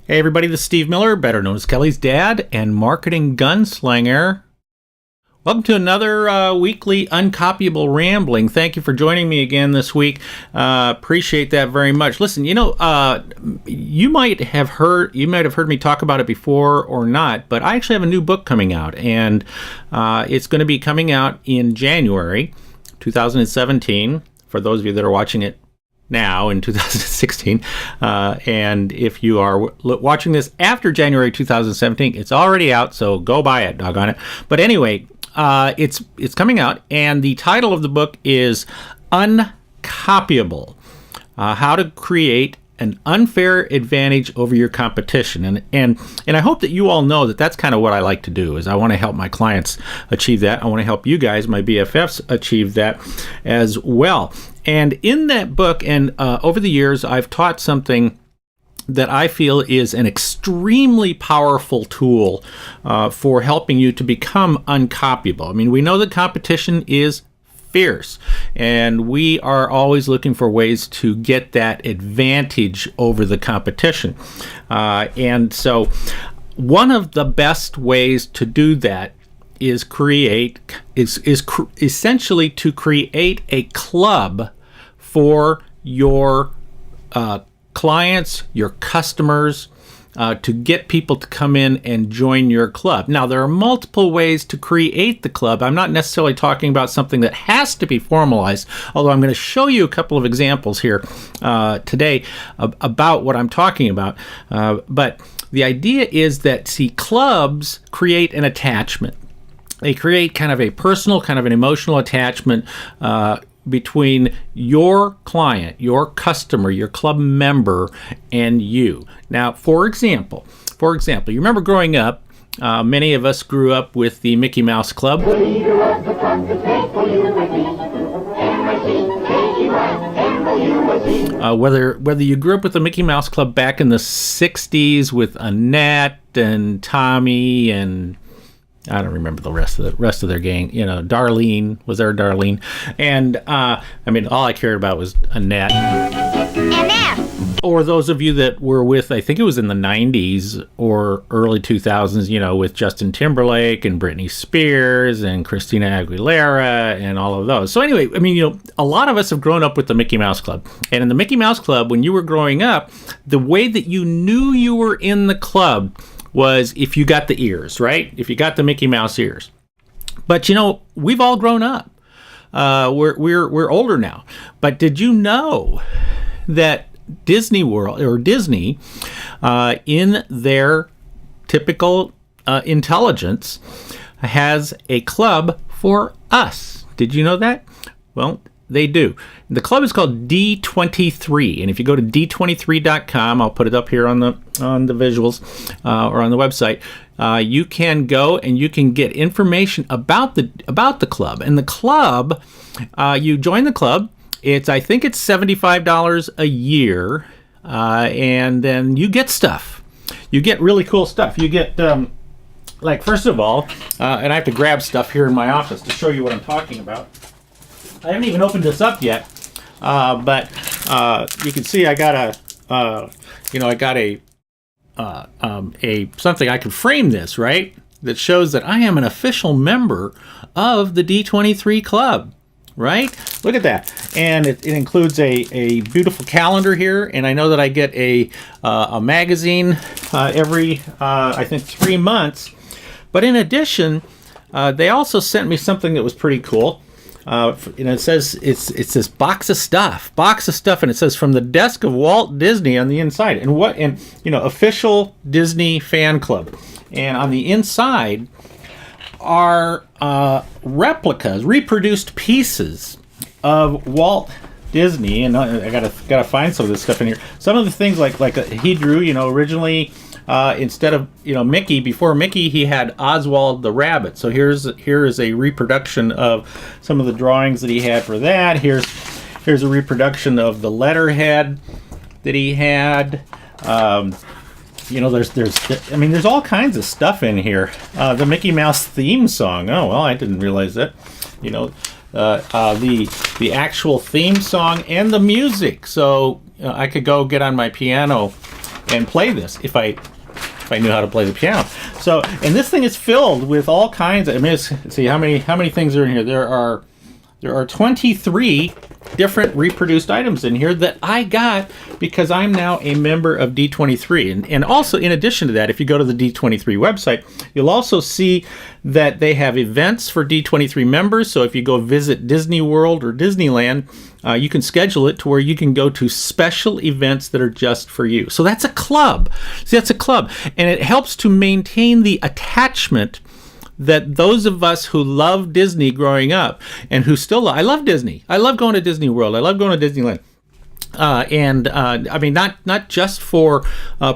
Hey everybody, this is Steve Miller, better known as Kelly's dad and marketing gunslinger. Welcome to another weekly Uncopyable Rambling. Thank you for joining me again this week. Appreciate that very much. Listen, you might have heard me talk about it before or not, but I actually have a new book coming out, and it's going to be coming out in January 2017. For those of you that are watching it now in 2016, and if you are watching this after January 2017, it's already out, so go buy it, doggone it. But anyway, it's coming out, and the title of the book is Uncopyable: How to Create an Unfair Advantage Over Your Competition. And I hope that you all know that that's kind of what I like to do. Is I want to help my clients achieve that. I want to help you guys, my BFFs, achieve that as well. And in that book, and over the years, I've taught something that I feel is an extremely powerful tool for helping you to become uncopyable. I mean, we know that competition is fierce, and we are always looking for ways to get that advantage over the competition. And so one of the best ways to do that is essentially to create a club for your clients, your customers, to get people to come in and join your club. Now, there are multiple ways to create the club. I'm not necessarily talking about something that has to be formalized, although I'm going to show you a couple of examples here today about what I'm talking about. But the idea is that, clubs create an attachment. They create kind of a personal, kind of an emotional attachment between your client, your customer, your club member, and you. Now, for example, you remember growing up, many of us grew up with the Mickey Mouse Club. The leader of the club is made for you and me. Whether you grew up with the Mickey Mouse Club back in the 60s with Annette and Tommy and I don't remember the rest of their gang. Darlene, was there a Darlene? And all I cared about was Annette. Or those of you that were with, I think it was in the 90s or early 2000s, with Justin Timberlake and Britney Spears and Christina Aguilera and all of those. So anyway, a lot of us have grown up with the Mickey Mouse Club. And in the Mickey Mouse Club, when you were growing up, the way that you knew you were in the club was if you got the ears, right? If you got the Mickey Mouse ears. But we've all grown up. We're older now. But did you know that Disney World, or Disney, in their typical intelligence, has a club for us? Did you know that? Well, they do. The club is called D23, and if you go to d23.com, I'll put it up here on the visuals or on the website. You can go and you can get information about the club. And the club, you join the club. I think it's $75 a year, and then you get stuff. You get really cool stuff. You get first of all, and I have to grab stuff here in my office to show you what I'm talking about. I haven't even opened this up yet, but you can see I got a something I can frame this, right? That shows that I am an official member of the D23 Club, right? Look at that, and it includes a beautiful calendar here, and I know that I get a magazine every I think 3 months. But in addition, they also sent me something that was pretty cool. It says it's this box of stuff, and it says from the desk of Walt Disney on the inside, and official Disney fan club, and on the inside are replicas, reproduced pieces of Walt Disney, and I gotta find some of this stuff in here. Some of the things like he drew, originally. Instead of Mickey, before Mickey he had Oswald the rabbit. So here is a reproduction of some of the drawings that he had for that. Here's a reproduction of the letterhead that he had. There's all kinds of stuff in here. The Mickey Mouse theme song. Oh well, I didn't realize that. The actual theme song and the music. So I could go get on my piano and play this if I knew how to play the piano. So, and this thing is filled with all kinds of, I mean, let's see how many things are in here. There are 23 different reproduced items in here that I got because I'm now a member of D23. And also, in addition to that, if you go to the D23 website, you'll also see that they have events for D23 members. So if you go visit Disney World or Disneyland, you can schedule it to where you can go to special events that are just for you. So that's a club. See, that's a club. And it helps to maintain the attachment that those of us who love Disney growing up and who still I love Disney. I love going to Disney World. I love going to Disneyland. I mean, not just for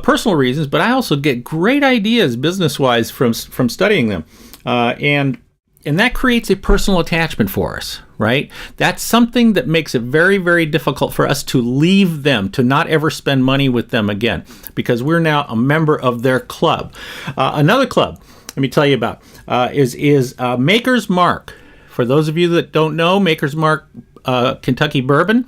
personal reasons, but I also get great ideas business-wise from studying them. And that creates a personal attachment for us, right? That's something that makes it very, very difficult for us to leave them, to not ever spend money with them again, because we're now a member of their club. Another club, let me tell you about, is Maker's Mark. For those of you that don't know, Maker's Mark Kentucky Bourbon.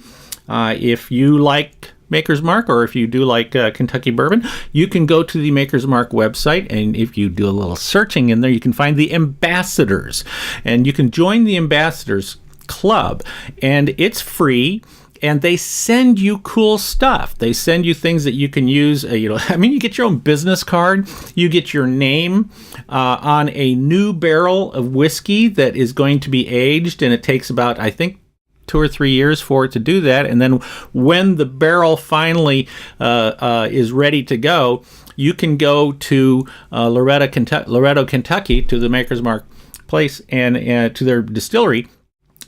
If you like Maker's Mark, or if you do like Kentucky Bourbon, you can go to the Maker's Mark website, and if you do a little searching in there, you can find the ambassadors, and you can join the ambassadors club, and it's free. And they send you cool stuff. They send you things that you can use. I mean, you get your own business card. You get your name on a new barrel of whiskey that is going to be aged, and it takes about, I think, 2 or 3 years for it to do that. And then when the barrel finally is ready to go, you can go to Loretto, Kentucky, to the Maker's Mark place and to their distillery,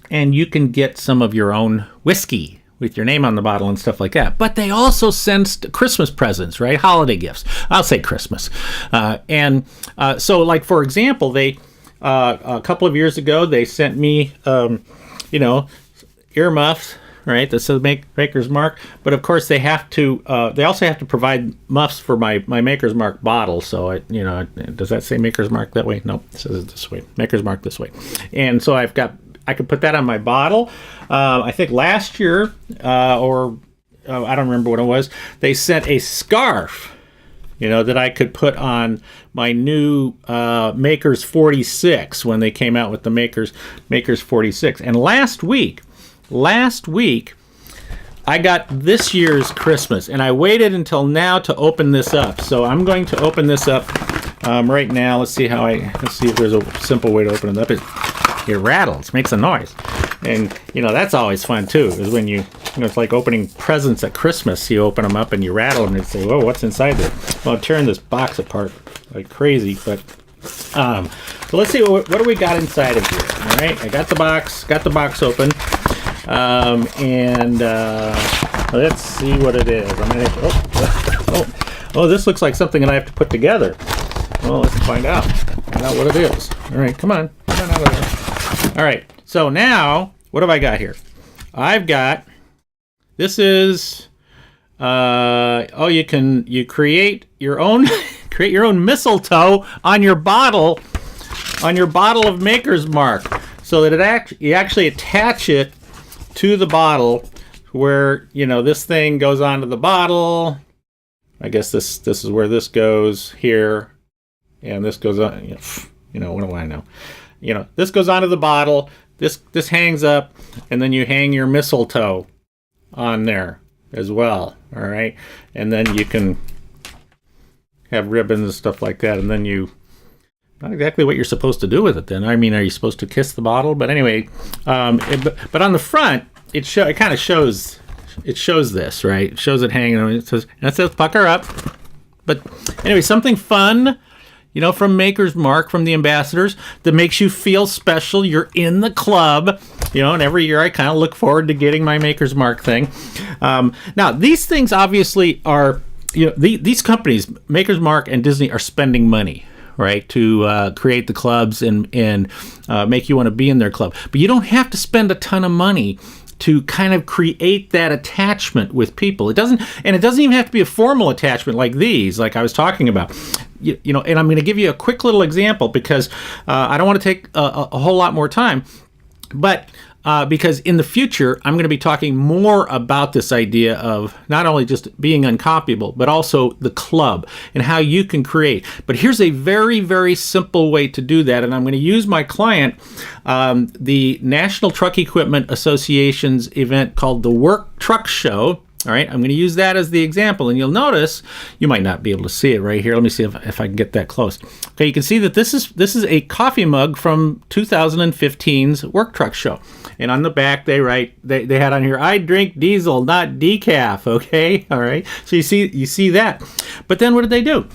and you can get some of your own whiskey with your name on the bottle and stuff like that. But they also send Christmas presents, right? Holiday gifts. I'll say Christmas. So, like, for example, they a couple of years ago, they sent me, earmuffs, right? That says Maker's Mark. But, of course, they also have to provide muffs for my Maker's Mark bottle. So, does that say Maker's Mark that way? No, it says it this way. Maker's Mark this way. And so I could put that on my bottle. I think last year, I don't remember what it was, they sent a scarf, that I could put on my new Maker's 46 when they came out with the Maker's 46. And last week, I got this year's Christmas, and I waited until now to open this up. So I'm going to open this up right now. Let's see if there's a simple way to open it up. It rattles, makes a noise. And, that's always fun, too, is when it's like opening presents at Christmas. You open them up and you rattle them and say, whoa, what's inside there? Well, I'm tearing this box apart like crazy, but, so let's see, what do we got inside of here? All right, I got the box open, let's see what it is. This looks like something that I have to put together. Well, let's find out what it is. All right, come on out of there. All right, so now, what have I got here? This is, you create your own, mistletoe on your bottle of Maker's Mark, so that you actually attach it to the bottle, where, this thing goes onto the bottle. I guess this is where this goes here, and this goes on, what do I know? This goes onto the bottle, this hangs up, and then you hang your mistletoe on there as well, all right? And then you can have ribbons and stuff like that, and then not exactly what you're supposed to do with it then. I mean, are you supposed to kiss the bottle? But anyway, but on the front, it kind of shows this, right? It shows it hanging on. It says pucker up. But anyway, something fun, from Maker's Mark, from the ambassadors, that makes you feel special. You're in the club, and every year I kind of look forward to getting my Maker's Mark thing. Now, these things obviously are, these companies, Maker's Mark and Disney, are spending money, right, to create the clubs and make you want to be in their club. But you don't have to spend a ton of money to kind of create that attachment with people. It doesn't even have to be a formal attachment like these, like I was talking about. And I'm going to give you a quick little example because I don't want to take a whole lot more time. But because in the future, I'm going to be talking more about this idea of not only just being uncopyable, but also the club and how you can create. But here's a very, very simple way to do that. And I'm going to use my client, the National Truck Equipment Association's event called the Work Truck Show. All right, I'm going to use that as the example, and you'll notice, you might not be able to see it right here. Let me see if I can get that close. Okay, you can see that this is a coffee mug from 2015's Work Truck Show. And on the back, they had on here, I drink diesel, not decaf, okay? All right, so you see that. But then what did they do?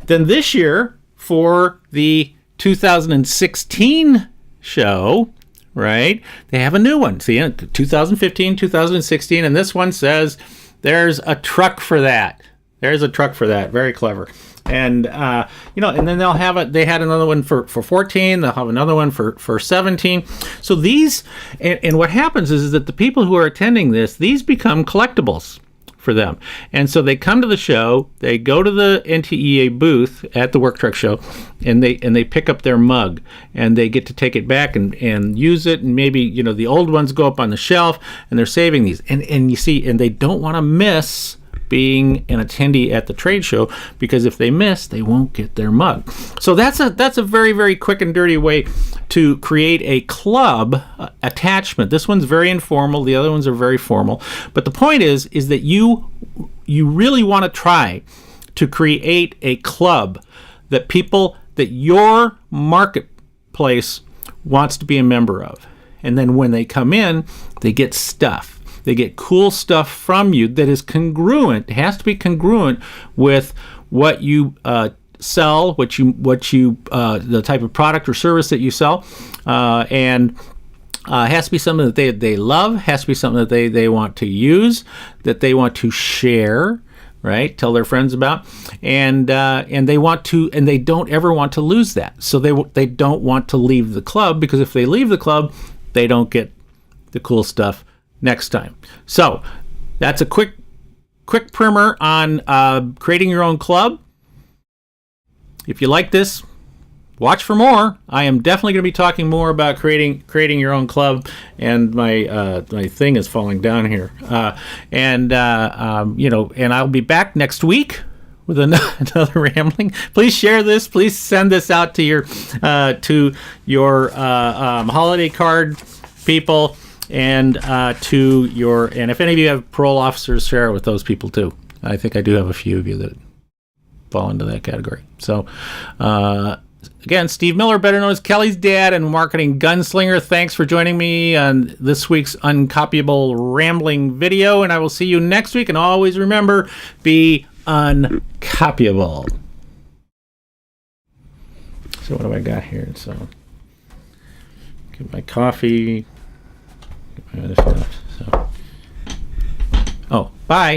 Then this year, for the 2016 show, right, they have a new one. See, 2015, 2016, and this one says, there's a truck for that. There's a truck for that. Very clever. And, and then they had another one for 14. They'll have another one for 17. So these, and what happens is that the people who are attending these become collectibles for them. And so they come to the show, they go to the NTEA booth at the Work Truck Show, and they pick up their mug, and they get to take it back and use it, and maybe, the old ones go up on the shelf, and they're saving these. And you see, and they don't want to miss being an attendee at the trade show, because if they miss, they won't get their mug. So that's a very, very quick and dirty way to create a club attachment. This one's very informal, the other ones are very formal, but the point is that you really want to try to create a club that your marketplace wants to be a member of. And then when they come in, they get stuff. They get cool stuff from you that is congruent. It has to be congruent with what you sell, the type of product or service that you sell, and has to be something that they love. Has to be something that they want to use, that they want to share, right? Tell their friends about, and they want to, and they don't ever want to lose that. So they don't want to leave the club, because if they leave the club, they don't get the cool stuff next time. So that's a quick primer on creating your own club. If you like this, watch for more. I am definitely going to be talking more about creating your own club. And my thing is falling down here. And I'll be back next week with another rambling. Please share this. Please send this out to your holiday card people. And if any of you have parole officers, share it with those people too. I think I do have a few of you that fall into that category. So, again, Steve Miller, better known as Kelly's dad and marketing gunslinger. Thanks for joining me on this week's Uncopyable Rambling video, and I will see you next week. And always remember, be uncopyable. So what do I got here? So, get my coffee. So, bye.